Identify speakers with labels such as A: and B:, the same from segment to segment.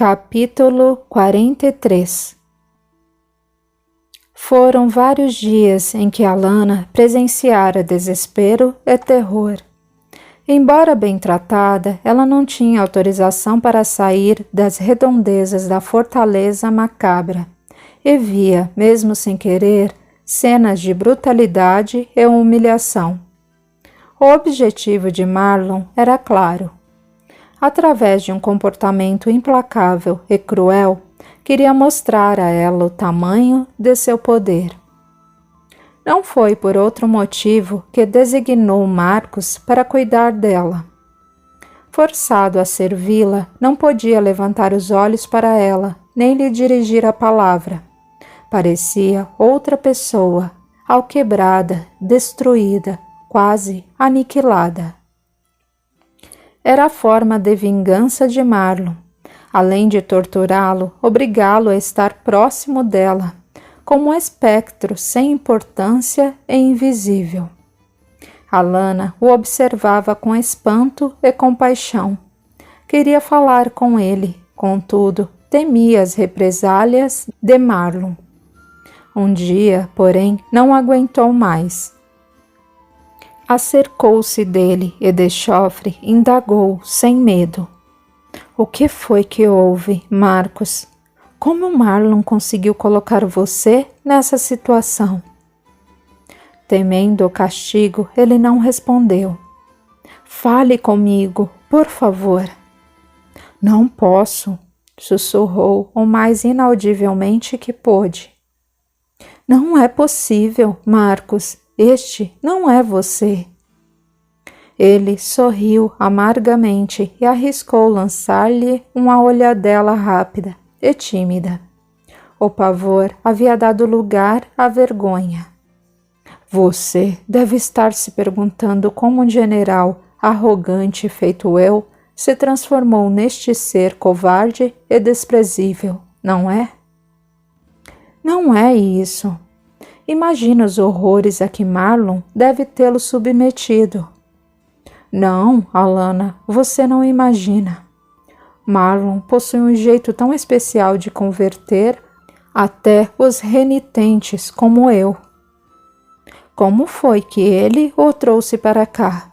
A: Capítulo 43. Foram vários dias em que Alanna presenciara desespero e terror. Embora bem tratada, ela não tinha autorização para sair das redondezas da fortaleza macabra e via, mesmo sem querer, cenas de brutalidade e humilhação. O objetivo de Marlon era claro. Através de um comportamento implacável e cruel, queria mostrar a ela o tamanho de seu poder. Não foi por outro motivo que designou Marcos para cuidar dela. Forçado a servi-la, não podia levantar os olhos para ela, nem lhe dirigir a palavra. Parecia outra pessoa, alquebrada, destruída, quase aniquilada. Era a forma de vingança de Marlon, além de torturá-lo, obrigá-lo a estar próximo dela, como um espectro sem importância e invisível. Alanna o observava com espanto e compaixão. Queria falar com ele, contudo, temia as represálias de Marlon. Um dia, porém, não aguentou mais. Acercou-se dele e de Joffre indagou, sem medo. O que foi que houve, Marcos? Como Marlon conseguiu colocar você nessa situação? Temendo o castigo, ele não respondeu. Fale comigo, por favor. Não posso, sussurrou o mais inaudivelmente que pôde. Não é possível, Marcos. Este não é você. Ele sorriu amargamente e arriscou lançar-lhe uma olhadela rápida e tímida. O pavor havia dado lugar à vergonha. Você deve estar se perguntando como um general arrogante feito eu se transformou neste ser covarde e desprezível, não é? Não é isso. Imagina os horrores a que Marlon deve tê-lo submetido. Não, Alanna, você não imagina. Marlon possui um jeito tão especial de converter até os renitentes como eu. Como foi que ele o trouxe para cá?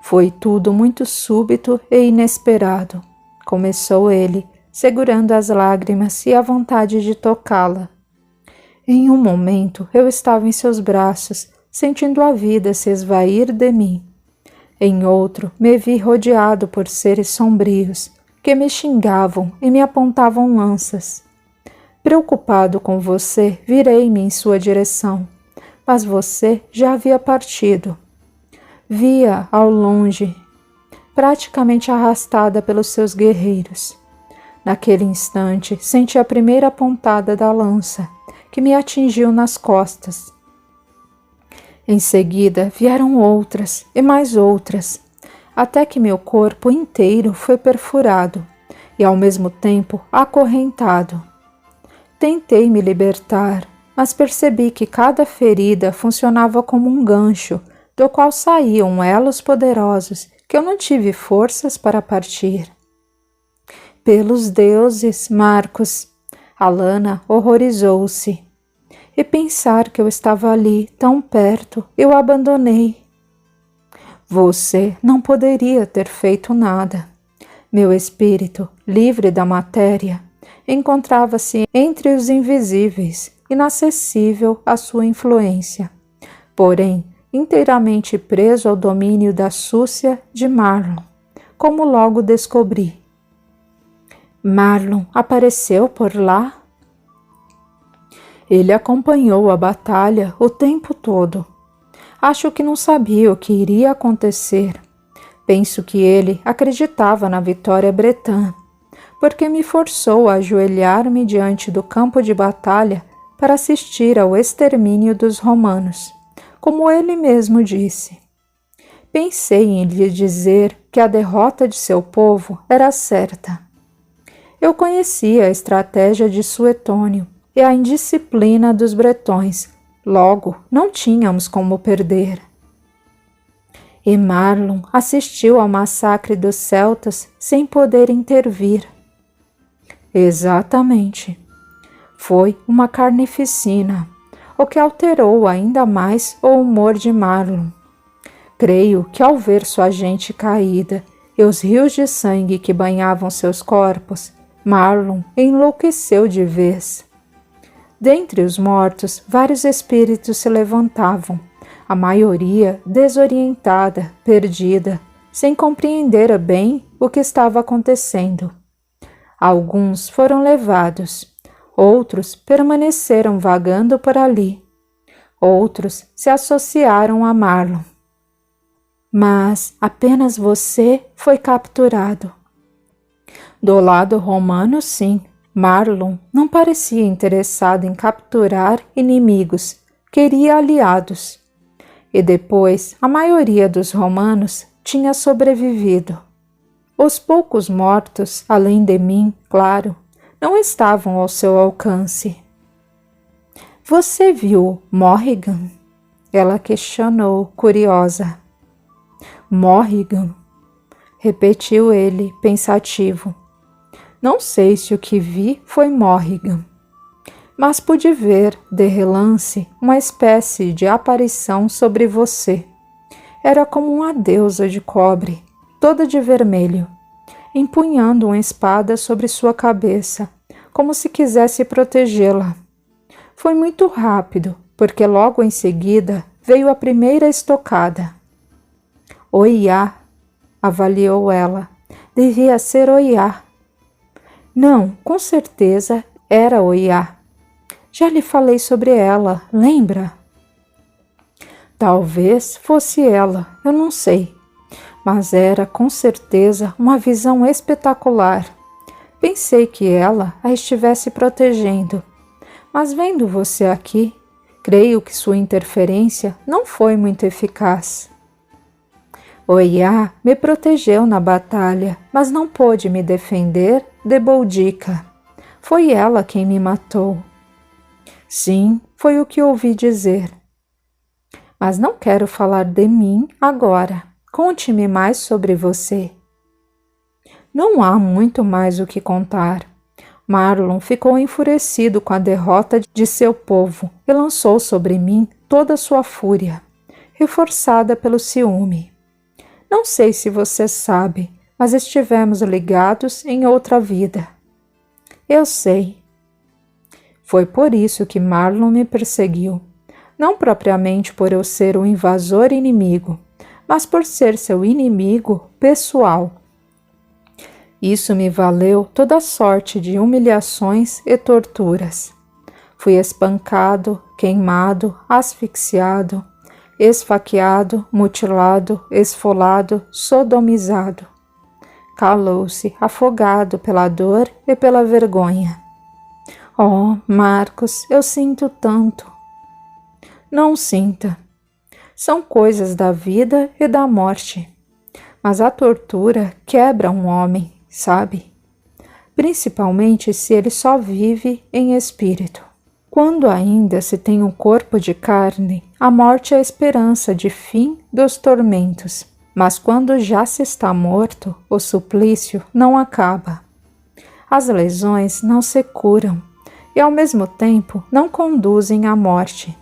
A: Foi tudo muito súbito e inesperado. Começou ele, segurando as lágrimas e a vontade de tocá-la. Em um momento eu estava em seus braços, sentindo a vida se esvair de mim. Em outro, me vi rodeado por seres sombrios, que me xingavam e me apontavam lanças. Preocupado com você, virei-me em sua direção, mas você já havia partido. Via ao longe, praticamente arrastada pelos seus guerreiros. Naquele instante, senti a primeira pontada da lança, que me atingiu nas costas. Em seguida vieram outras e mais outras, até que meu corpo inteiro foi perfurado e ao mesmo tempo acorrentado. Tentei me libertar, mas percebi que cada ferida funcionava como um gancho, do qual saíam elos poderosos que eu não tive forças para partir. Pelos deuses, Marcos! Alanna horrorizou-se. E pensar que eu estava ali, tão perto, eu abandonei. Você não poderia ter feito nada. Meu espírito, livre da matéria, encontrava-se entre os invisíveis, inacessível à sua influência, porém inteiramente preso ao domínio da súcia de Marlon, como logo descobri. Marlon apareceu por lá? Ele acompanhou a batalha o tempo todo. Acho que não sabia o que iria acontecer. Penso que ele acreditava na vitória bretã, porque me forçou a ajoelhar-me diante do campo de batalha para assistir ao extermínio dos romanos, como ele mesmo disse. Pensei em lhe dizer que a derrota de seu povo era certa. Eu conhecia a estratégia de Suetônio e a indisciplina dos bretões, logo não tínhamos como perder. E Marlon assistiu ao massacre dos celtas sem poder intervir. Exatamente. Foi uma carnificina, o que alterou ainda mais o humor de Marlon. Creio que ao ver sua gente caída e os rios de sangue que banhavam seus corpos, Marlon enlouqueceu de vez. Dentre os mortos, vários espíritos se levantavam, a maioria desorientada, perdida, sem compreender bem o que estava acontecendo. Alguns foram levados, outros permaneceram vagando por ali, outros se associaram a Marlon. Mas apenas você foi capturado. Do lado romano, sim, Marlon não parecia interessado em capturar inimigos, queria aliados. E depois, a maioria dos romanos tinha sobrevivido. Os poucos mortos, além de mim, claro, não estavam ao seu alcance. Você viu Morrigan? Ela questionou, curiosa. Morrigan, repetiu ele, pensativo. Não sei se o que vi foi Morrigan, mas pude ver, de relance, uma espécie de aparição sobre você. Era como uma deusa de cobre, toda de vermelho, empunhando uma espada sobre sua cabeça, como se quisesse protegê-la. Foi muito rápido, porque logo em seguida veio a primeira estocada. Oiá, avaliou ela. Devia ser Oiá. Não, com certeza era Oiá. Já lhe falei sobre ela, lembra? Talvez fosse ela, eu não sei. Mas era com certeza uma visão espetacular. Pensei que ela a estivesse protegendo. Mas vendo você aqui, creio que sua interferência não foi muito eficaz. Oiá me protegeu na batalha, mas não pôde me defender de Boudica. Foi ela quem me matou. Sim, foi o que ouvi dizer. Mas não quero falar de mim agora. Conte-me mais sobre você. Não há muito mais o que contar. Marlon ficou enfurecido com a derrota de seu povo e lançou sobre mim toda a sua fúria, reforçada pelo ciúme. Não sei se você sabe, mas estivemos ligados em outra vida. Eu sei. Foi por isso que Marlon me perseguiu. Não propriamente por eu ser um invasor inimigo, mas por ser seu inimigo pessoal. Isso me valeu toda sorte de humilhações e torturas. Fui espancado, queimado, asfixiado, esfaqueado, mutilado, esfolado, sodomizado. Calou-se, afogado pela dor e pela vergonha. Oh, Marcos, eu sinto tanto. Não sinta. São coisas da vida e da morte. Mas a tortura quebra um homem, sabe? Principalmente se ele só vive em espírito. Quando ainda se tem um corpo de carne, a morte é a esperança de fim dos tormentos. Mas quando já se está morto, o suplício não acaba. As lesões não se curam e, ao mesmo tempo, não conduzem à morte.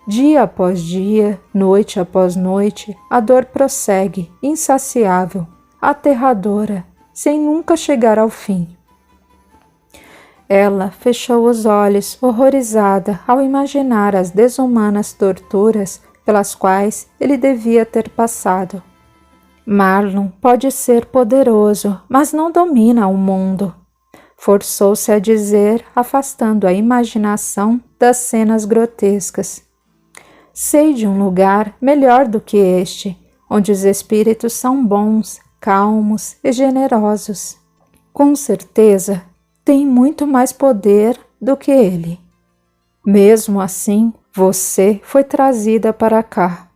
A: Dia após dia, noite após noite, a dor prossegue, insaciável, aterradora, sem nunca chegar ao fim. Ela fechou os olhos, horrorizada ao imaginar as desumanas torturas pelas quais ele devia ter passado. Marlon pode ser poderoso, mas não domina o mundo. Forçou-se a dizer, afastando a imaginação das cenas grotescas. Sei de um lugar melhor do que este, onde os espíritos são bons, calmos e generosos. Com certeza, tem muito mais poder do que ele. Mesmo assim, você foi trazida para cá.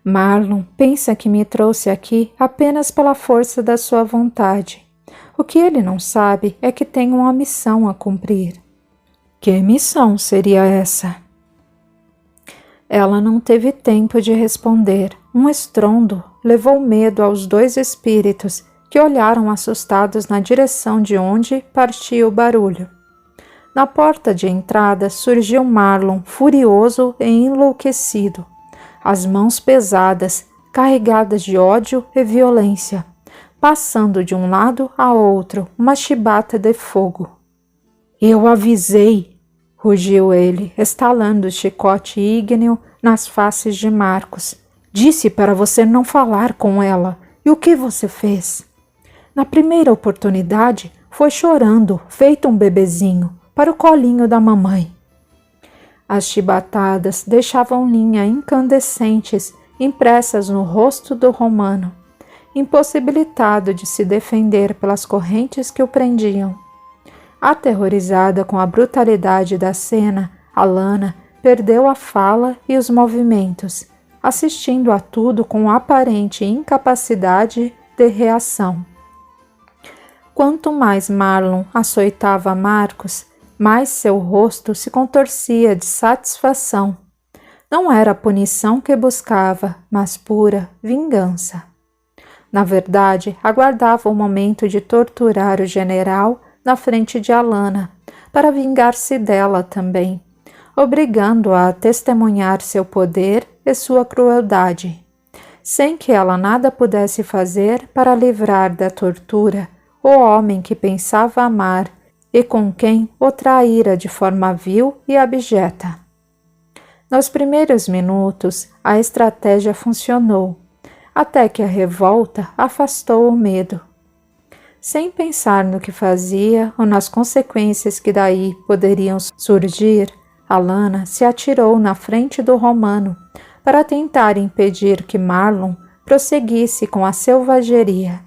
A: Marlon pensa que me trouxe aqui apenas pela força da sua vontade. O que ele não sabe é que tenho uma missão a cumprir. Que missão seria essa? Ela não teve tempo de responder. Um estrondo levou medo aos dois espíritos que olharam assustados na direção de onde partia o barulho. Na porta de entrada surgiu Marlon, furioso e enlouquecido, as mãos pesadas, carregadas de ódio e violência, passando de um lado a outro uma chibata de fogo. Eu avisei, rugiu ele, estalando o chicote ígneo nas faces de Marcos. Disse para você não falar com ela. E o que você fez? Na primeira oportunidade, foi chorando, feito um bebezinho, para o colinho da mamãe. As chibatadas deixavam linhas incandescentes impressas no rosto do romano, impossibilitado de se defender pelas correntes que o prendiam. Aterrorizada com a brutalidade da cena, Alana perdeu a fala e os movimentos, assistindo a tudo com aparente incapacidade de reação. Quanto mais Marlon açoitava Marcos, mais seu rosto se contorcia de satisfação. Não era a punição que buscava, mas pura vingança. Na verdade, aguardava o momento de torturar o general na frente de Alana, para vingar-se dela também, obrigando-a a testemunhar seu poder e sua crueldade, sem que ela nada pudesse fazer para livrar da tortura o homem que pensava amar e com quem o traíra de forma vil e abjeta. Nos primeiros minutos, a estratégia funcionou, até que a revolta afastou o medo. Sem pensar no que fazia ou nas consequências que daí poderiam surgir, Alana se atirou na frente do romano para tentar impedir que Marlon prosseguisse com a selvageria.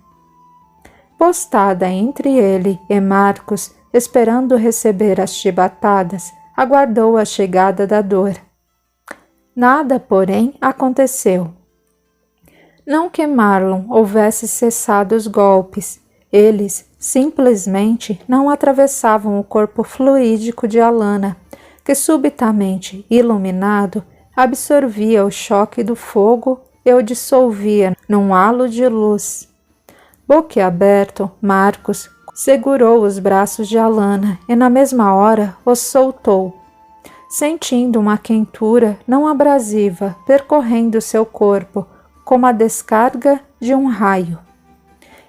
A: Postada entre ele e Marcos, esperando receber as chibatadas, aguardou a chegada da dor. Nada, porém, aconteceu. Não que Marlon houvesse cessado os golpes, eles simplesmente não atravessavam o corpo fluídico de Alana, que subitamente, iluminado, absorvia o choque do fogo e o dissolvia num halo de luz. Boquiaberto, Marcos segurou os braços de Alana e na mesma hora os soltou, sentindo uma quentura não abrasiva percorrendo seu corpo como a descarga de um raio.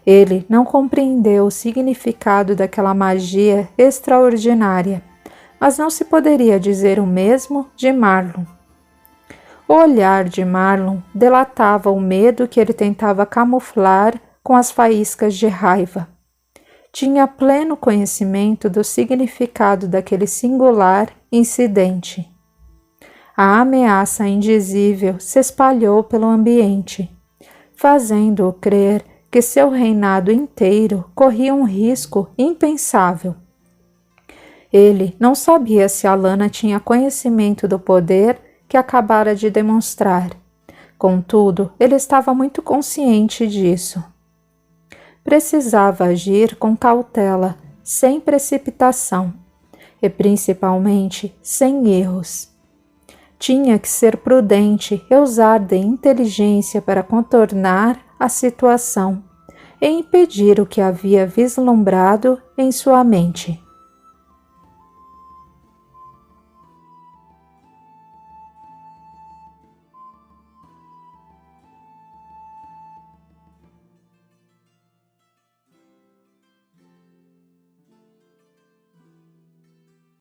A: Ele não compreendeu o significado daquela magia extraordinária, mas não se poderia dizer o mesmo de Marlon. O olhar de Marlon delatava o medo que ele tentava camuflar com as faíscas de raiva. Tinha pleno conhecimento do significado daquele singular incidente. A ameaça indizível se espalhou pelo ambiente, fazendo-o crer que seu reinado inteiro corria um risco impensável. Ele não sabia se Alana tinha conhecimento do poder que acabara de demonstrar. Contudo, ele estava muito consciente disso. Precisava agir com cautela, sem precipitação, e principalmente sem erros. Tinha que ser prudente e usar de inteligência para contornar a situação e impedir o que havia vislumbrado em sua mente.